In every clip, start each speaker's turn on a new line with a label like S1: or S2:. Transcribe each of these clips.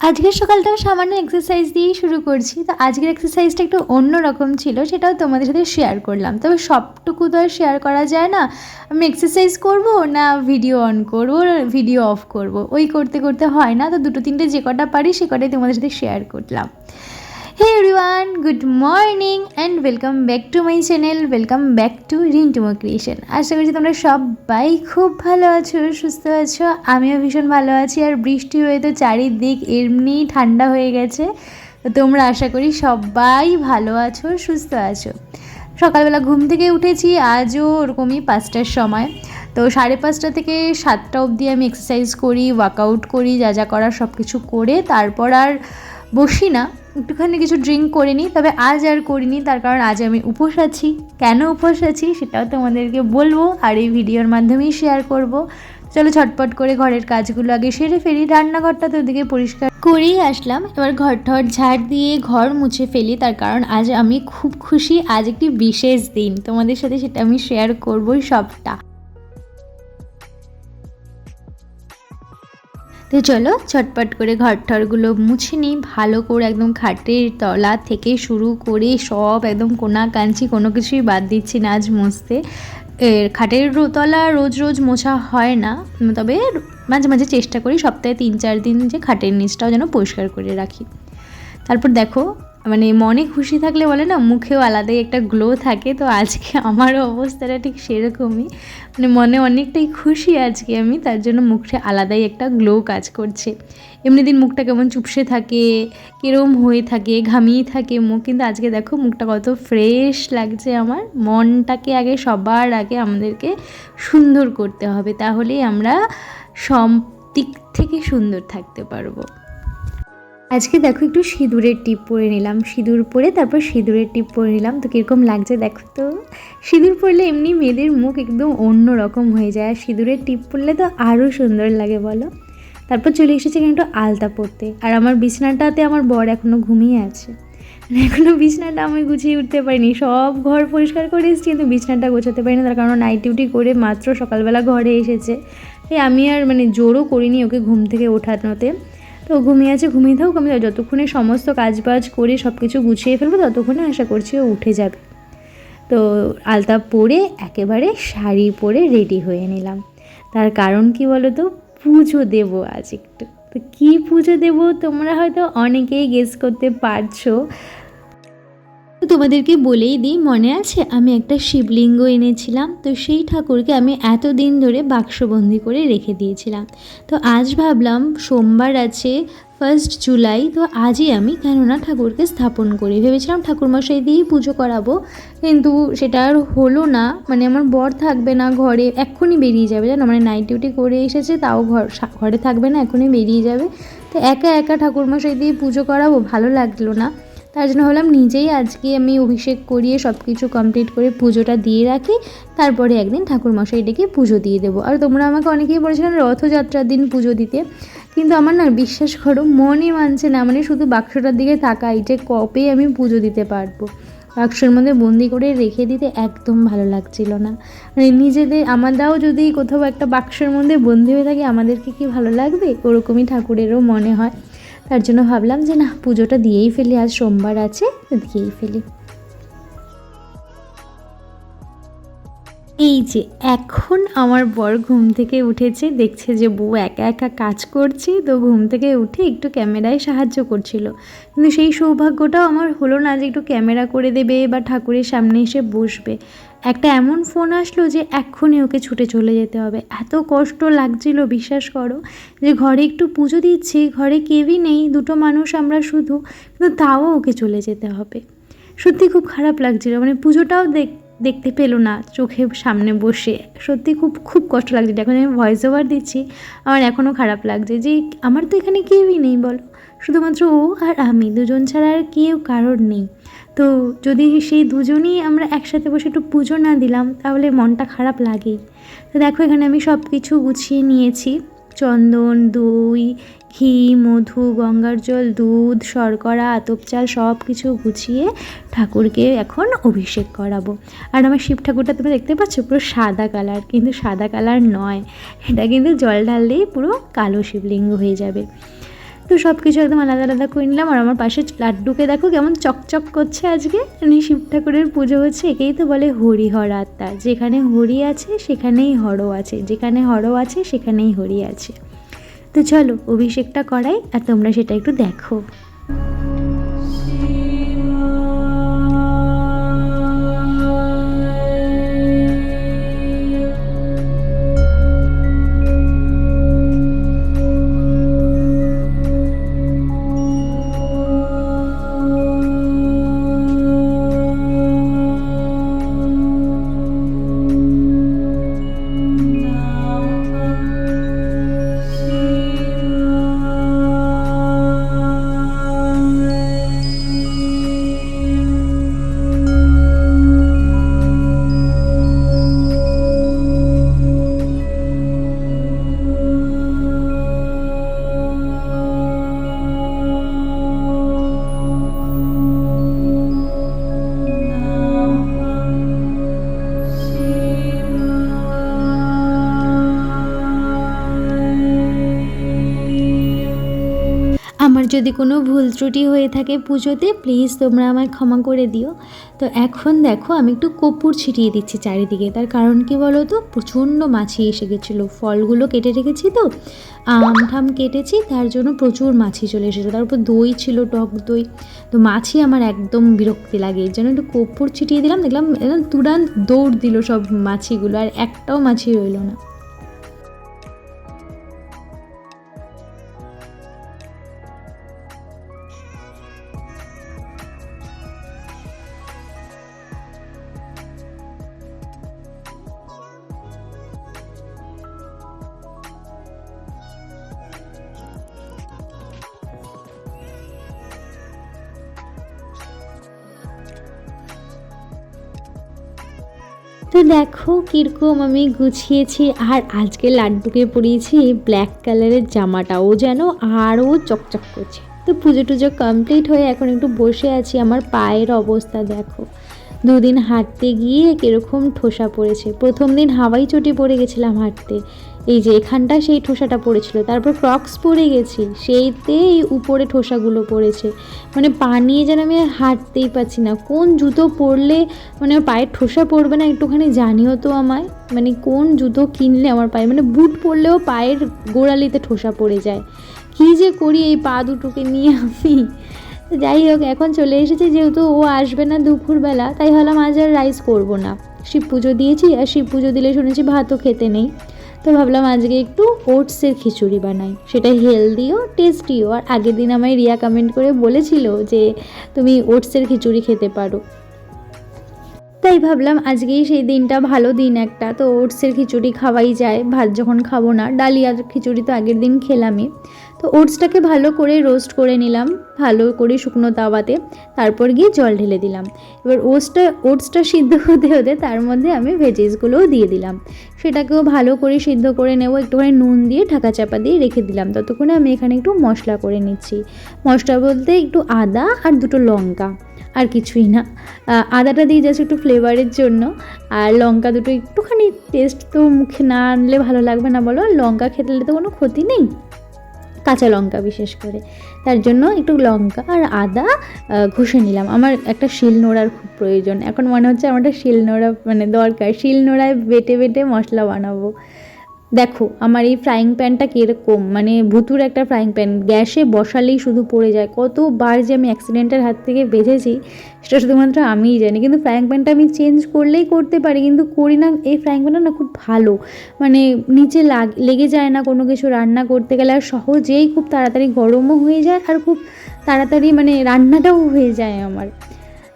S1: আজকের সকালটাও সামান্য এক্সারসাইজ দিয়েই শুরু করছি। তো আজকের এক্সারসাইজটা একটু অন্য রকম ছিল, সেটাও তোমাদের সাথে শেয়ার করলাম। তবে সবটুকু তো আর শেয়ার করা যায় না। আমি এক্সারসাইজ করব না ভিডিও অন করব, ভিডিও অফ করব, ওই করতে করতে হয় না। তো দুটো তিনটে যে কটা পারি সে কটাই তোমাদের সাথে শেয়ার করলাম। Hey everyone, good morning and welcome back to my channel, welcome back to Rintumo creation. আশা করছি তোমরা সবাই খুব ভালো আছো, সুস্থ আছো। আমিও ভীষণ ভালো আছি। আর বৃষ্টি হয়ে তো চারিদিক এমনি ঠান্ডা হয়ে গেছে। তো তোমরা আশা করি সবাই ভালো আছো, সুস্থ আছো। সকালবেলা ঘুম থেকে উঠেছি আজও ওরকমই 5টার সময়। তো 5:30 থেকে 7টা অবধি আমি এক্সারসাইজ করি, ওয়ার্কআউট করি, যা যা করার সব কিছু করে তারপর আর বসি না, একটুখানি কিছু ড্রিঙ্ক করে নিই। তবে আজ আর করিনি, তার কারণ আজ আমি উপোস আছি। কেন উপোস আছি সেটাও তোমাদেরকে বলবো আর এই ভিডিওর মাধ্যমেই শেয়ার করব। চলো ঝটপট করে ঘরের কাজগুলো আগে সেরে ফেলি। রান্নাঘরটা তো ওদিকে পরিষ্কার করেই আসলাম, এবার ঘর ঠর ঝাড় দিয়ে ঘর মুছে ফেলি। তার কারণ আজ আমি খুব খুশি, আজ একটি বিশেষ দিন, তোমাদের সাথে সেটা আমি শেয়ার করবোই সবটা। তো চলো ঝটপট করে ঘর ঠরগুলো মুছে নিই ভালো করে, একদম খাটের তলা থেকে শুরু করে সব একদম কোনা কাঞ্চি কোনো কিছুই বাদ দিচ্ছি না আজ মুছতে। খাটের তলা রোজ রোজ মোছা হয় না, তবে মাঝে মাঝে চেষ্টা করি সপ্তাহে 3-4 দিন যে খাটের নিচটাও যেন পরিষ্কার করে রাখি। তারপর দেখো, মানে মনে খুশি থাকলে বলে না মুখেও আলাদাই একটা গ্লো থাকে। তো আজকে আমারও অবস্থাটা ঠিক সেরকমই, মানে মনে অনেকটাই খুশি আজকে আমি, তার জন্য মুখে আলাদাই একটা গ্লো কাজ করছে। এমনি দিন মুখটা কেমন চুপসে থাকে, কিরম হয়ে থাকে, ঘামিয়ে থাকে মুখ, কিন্তু আজকে দেখো মুখটা কত ফ্রেশ লাগছে আমার। মনটাকে আগে সবার আগে আমাদেরকে সুন্দর করতে হবে, তাহলেই আমরা সব দিক থেকে সুন্দর থাকতে পারবো। আজকে দেখো একটু সিঁদুরের টিপ পরে নিলাম, সিঁদুর পরে তারপর সিঁদুরের টিপ পরে নিলাম। তো কীরকম লাগছে দেখো তো। সিঁদুর পরলে এমনি মেয়েদের মুখ একদম অন্য রকম হয়ে যায়, আর সিঁদুরের টিপ পরলে তো আরও সুন্দর লাগে বলো। তারপর চলে এসেছে একটু আলতা পরতে। আর আমার বিছানাটাতে আমার বর এখনও ঘুমিয়ে আছে, এখনও বিছানাটা আমি গুছিয়ে উঠতে পারিনি। সব ঘর পরিষ্কার করে এসেছি কিন্তু বিছানাটা গোছাতে পারিনি, তার কারণ নাইট ডিউটি করে মাত্র সকালবেলা ঘরে এসেছে। তাই আমি আর জোরও করিনি ওকে ঘুম থেকে ওঠানোতে। তো ঘুমিয়ে আছে, ঘুমিয়ে থাকুক, আমি যতক্ষণে সমস্ত কাজবাজ করে সব কিছু গুছিয়ে ফেলবো ততক্ষণে আশা করছি ও উঠে যাবে। তো আলতা পরে একেবারে শাড়ি পরে রেডি হয়ে নিলাম। তার কারণ কি বলো তো, পুজো দেবো আজ একটু। তো কী পুজো দেবো তোমরা হয়তো অনেকেই গেস করতে পারছো। তো তোমাদেরকে বলেই দিই, মনে আছে আমি একটা শিবলিঙ্গ এনেছিলাম, তো সেই ঠাকুরকে আমি এতদিন ধরে বাক্সবন্দি করে রেখে দিয়েছিলাম। তো আজ ভাবলাম সোমবার আছে 1 জুলাই, তো আজই আমি কেননা ঠাকুরকে স্থাপন করি। ভেবেছিলাম ঠাকুরমশাই দিয়েই পুজো করাবো, কিন্তু সেটা আর হলো না। আমার বর থাকবে না ঘরে, এক্ষুনি বেরিয়ে যাবে জানো, নাইট ডিউটি করে এসেছে, তাও ঘরে থাকবে না, এক্ষুনি বেরিয়ে যাবে। তো একা একা ঠাকুরমশাই দিয়ে পুজো করাবো ভালো লাগলো না, তার জন্য হলাম নিজেই আজকে আমি অভিষেক করিয়ে সব কিছু কমপ্লিট করে পুজোটা দিয়ে রাখি, তারপরে একদিন ঠাকুরমশাই ডেকে পুজো দিয়ে দেবো। আর তোমরা আমাকে অনেকেই বলেছিলেন রথযাত্রার দিন পুজো দিতে, কিন্তু আমার না বিশ্বাস করো মনই মানছে না। শুধু বাক্সটার দিকে তাকাই যে কবে আমি পুজো দিতে পারবো। বাক্সের মধ্যে বন্দি করে রেখে দিতে একদম ভালো লাগছিল না। নিজেদের আমরাও যদি কোথাও একটা বাক্সের মধ্যে বন্দি হয়ে থাকি আমাদেরকে কি ভালো লাগবে, ওরকমই ঠাকুরেরও মনে হয়। তার জন্য ভাবলাম যে না, পুজোটা দিয়েই ফেলি, আজ সোমবার আছে, দিয়েই ফেলি। এই যে এখন আমার বর ঘুম থেকে উঠেছে, দেখছে যে বউ একা একা কাজ করছে, তো ঘুম থেকে উঠে একটু ক্যামেরায় সাহায্য করছিল। কিন্তু সেই সৌভাগ্যটাও আমার হলো না যে একটু ক্যামেরা করে দেবে বা ঠাকুরের সামনে এসে বসবে। একটা এমন ফোন আসলো যে এক্ষুনি ওকে ছুটে চলে যেতে হবে। এত কষ্ট লাগছিল বিশ্বাস করো, যে ঘরে একটু পুজো দিচ্ছি, ঘরে কেউই নেই, দুটো মানুষ আমরা শুধু, কিন্তু তাও ওকে চলে যেতে হবে। সত্যি খুব খারাপ লাগছিল, পুজোটাও দেখতে পেলো না চোখের সামনে বসে। সত্যি খুব খুব কষ্ট লাগছে। এখন আমি ভয়েস ওভার দিচ্ছি, আমার এখনও খারাপ লাগছে যে আমার তো এখানে কেউই নেই বলো, শুধুমাত্র ও আর আমি, দুজন ছাড়া আর কেউ কারোর নেই। তো যদি সেই দুজনেই আমরা একসাথে বসে একটু পুজো না দিলাম তাহলে মনটা খারাপ লাগেই। তো দেখো এখানে আমি সব কিছু গুছিয়ে নিয়েছি, চন্দন, দই, ঘি, মধু, গঙ্গার জল, দুধ, শর্করা, আতপ চাল সব কিছু গুছিয়ে ঠাকুরকে এখন অভিষেক করাবো। আর আমার শিব ঠাকুরটা তুমি দেখতে পাচ্ছ পুরো সাদা কালার, কিন্তু সাদা কালার নয়, এটা কিন্তু জল ঢাললেই পুরো কালো শিবলিঙ্গ হয়ে যাবে। তো সব কিছু একদম আলাদা আলাদা করে নিলাম। আর আমার পাশে লাড্ডুকে দেখো কেমন চকচক করছে আজকে, মানে শিব ঠাকুরের পুজো হচ্ছে। একেই তো বলে হরিহর আত্মা, যেখানে হরি আছে সেখানেই হরও আছে, যেখানে হরও আছে সেখানেই হরি আছে। তো চলো অভিষেকটা করাই আর তোমরা সেটা একটু দেখো। আমার যদি কোনো ভুল ত্রুটি হয়ে থাকে পুজোতে প্লিজ তোমরা আমায় ক্ষমা করে দিও। তো এখন দেখো আমি একটু কর্পূর ছিটিয়ে দিচ্ছি চারিদিকে। তার কারণ কি বলো তো, প্রচণ্ড মাছি এসে গেছিলো, ফলগুলো কেটে রেখেছি তো, আম ঠাম কেটেছি, তার জন্য প্রচুর মাছি চলে এসেছিলো। তারপর দই ছিল, টক দই, তো মাছি আমার একদম বিরক্তি লাগে। এর জন্য একটু কর্পূর ছিটিয়ে দিলাম, দেখলাম একদম তুরান্ত দৌড় দিল সব মাছিগুলো, আর একটাও মাছি রইল না। তো দেখো কীরকম আমি গুছিয়েছি। আর আজকে লাড্ডুকে পরিয়েছি এই ব্ল্যাক কালারের জামাটা, ও যেন আরও চকচক করছে। তো পুজো টুজো কমপ্লিট হয়ে এখন একটু বসে আছি। আমার পায়ের অবস্থা দেখো, দুদিন হাঁটতে গিয়ে কীরকম ঠোসা পড়েছে। প্রথম দিন হাওয়াই চটি পড়ে গেছিলাম হাঁটতে, এই যে এখানটা সেই ঠোসাটা পড়েছিল। তারপর ক্রক্স পরে গেছি, সেইতে এই উপরে ঠোসাগুলো পড়েছে। মানে পা নিয়ে যেন আমি আর হাঁটতেই পারছি না। কোন জুতো পরলে মানে আমার পায়ের ঠোসা পড়বে না একটুখানি জানিও তো আমায়। মানে কোন জুতো কিনলে আমার পায়ে, মানে বুট পরলেও পায়ের গোড়ালিতে ঠোসা পড়ে যায়। কী যে করি এই পা দুটোকে নিয়ে আমি। যাই হোক, এখন চলে এসেছে, যেহেতু ও আসবে না দুপুরবেলা, তাই ভাবলাম আজ আর রাইস করবো না। শিব পুজো দিয়েছি, আর শিব পুজো দিলে শুনেছি ভাতও খেতে নেই। তো ভাবলাম আজকে একটু ওটসের খিচুড়ি বানাই, সেটা হেলদিও টেস্টিও। আর আগের দিন আমায় রিয়া কমেন্ট করে বলেছিল যে তুমি ওটসের খিচুড়ি খেতে পারো, তাই ভাবলাম আজকেই সেই দিনটা, ভালো দিন একটা, তো ওটসের খিচুড়ি খাওয়াই যায়। ভাত যখন খাবো না, ডালিয়ার খিচুড়ি তো আগের দিন খেলামই। তো ওটসটাকে ভালো করে রোস্ট করে নিলাম, ভালো করে শুকনো তাওয়াতে, তারপর গিয়ে জল ঢেলে দিলাম। এবার ওটসটা সিদ্ধ হতে হতে তার মধ্যে আমি ভেজিসগুলোও দিয়ে দিলাম, সেটাকেও ভালো করে সিদ্ধ করে নেব। একটুখানি নুন দিয়ে ঢাকা চাপা দিয়ে রেখে দিলাম। ততক্ষণে আমি এখানে একটু মশলা করে নিচ্ছি। মশলা বলতে একটু আদা আর দুটো লঙ্কা, আর কিছুই না। আদাটা দিয়ে জাস্ট একটু ফ্লেভারের জন্য, আর লঙ্কা দুটো একটুখানি, টেস্ট তো মুখে না আনলে ভালো লাগবে না বলো, লঙ্কা খেতে তো কোনো ক্ষতি নেই, কাঁচা লঙ্কা বিশেষ করে, তার জন্য একটু লঙ্কা আর আদা ঘষে নিলাম। আমার একটা শিলনোড়ার খুব প্রয়োজন, এখন মনে হচ্ছে আমার একটা শিলনোড়া মানে দরকার, শিলনোড়ায় বেটে বেটে মশলা বানাবো। দেখো আমার এই ফ্রাইং প্যানটা কীরকম, মানে ভুতুর একটা ফ্রাইং প্যান, গ্যাসে বসালেই শুধু পড়ে যায়। কতবার যে আমি অ্যাক্সিডেন্টের হাত থেকে বেঁচেছি সেটা শুধুমাত্র আমিই জানি। কিন্তু ফ্রাইং প্যানটা আমি চেঞ্জ করলেই করতে পারি, কিন্তু করি না। এই ফ্রাইং প্যানটা না খুব ভালো, মানে নিচে লেগে যায় না কোনো কিছু রান্না করতে গেলে, আর সহজেই খুব তাড়াতাড়ি গরমও হয়ে যায়, আর খুব তাড়াতাড়ি মানে রান্নাটাও হয়ে যায় আমার।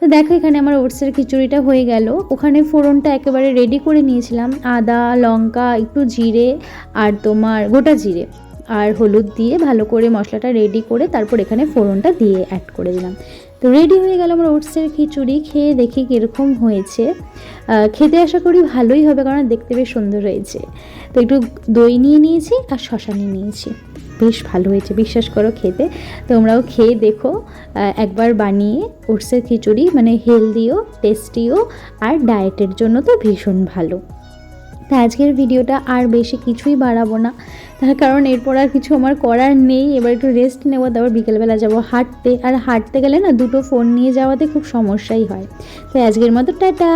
S1: তো দেখো এখানে আমার ওটসের খিচুড়িটা হয়ে গেল। ওখানে ফোড়নটা একেবারে রেডি করে নিয়েছিলাম, আদা লঙ্কা একটু জিরে আর তোমার গোটা জিরে আর হলুদ দিয়ে ভালো করে মশলাটা রেডি করে তারপর এখানে ফোড়নটা দিয়ে অ্যাড করে দিলাম। তো রেডি হয়ে গেল আমার ওটসের খিচুড়ি। খেয়ে দেখি কীরকম হয়েছে। খেতে আশা করি ভালোই হবে, কারণ দেখতে বেশ সুন্দর হয়েছে। তো একটু দই নিয়ে নিয়েছি আর শশা নিয়ে নিয়েছি, বেশ ভালো হয়েছে বিশ্বাস করো খেতে। তোমরাও খেয়ে দেখো একবার বানিয়ে ওটসের খিচুড়ি, মানে হেলদিও টেস্টিও আর ডায়েটের জন্য তো ভীষণ ভালো। তা আজকের ভিডিওটা আর বেশি কিছুই বাড়াবো না, তার কারণ এরপর আর কিছু আমার করার নেই। এবার একটু রেস্ট নেবো, তারপর বিকেলবেলা যাবো হাঁটতে। আর হাঁটতে গেলে না দুটো ফোন নিয়ে যাওয়াতে খুব সমস্যাই হয়। তাই আজকের মতো টাটা।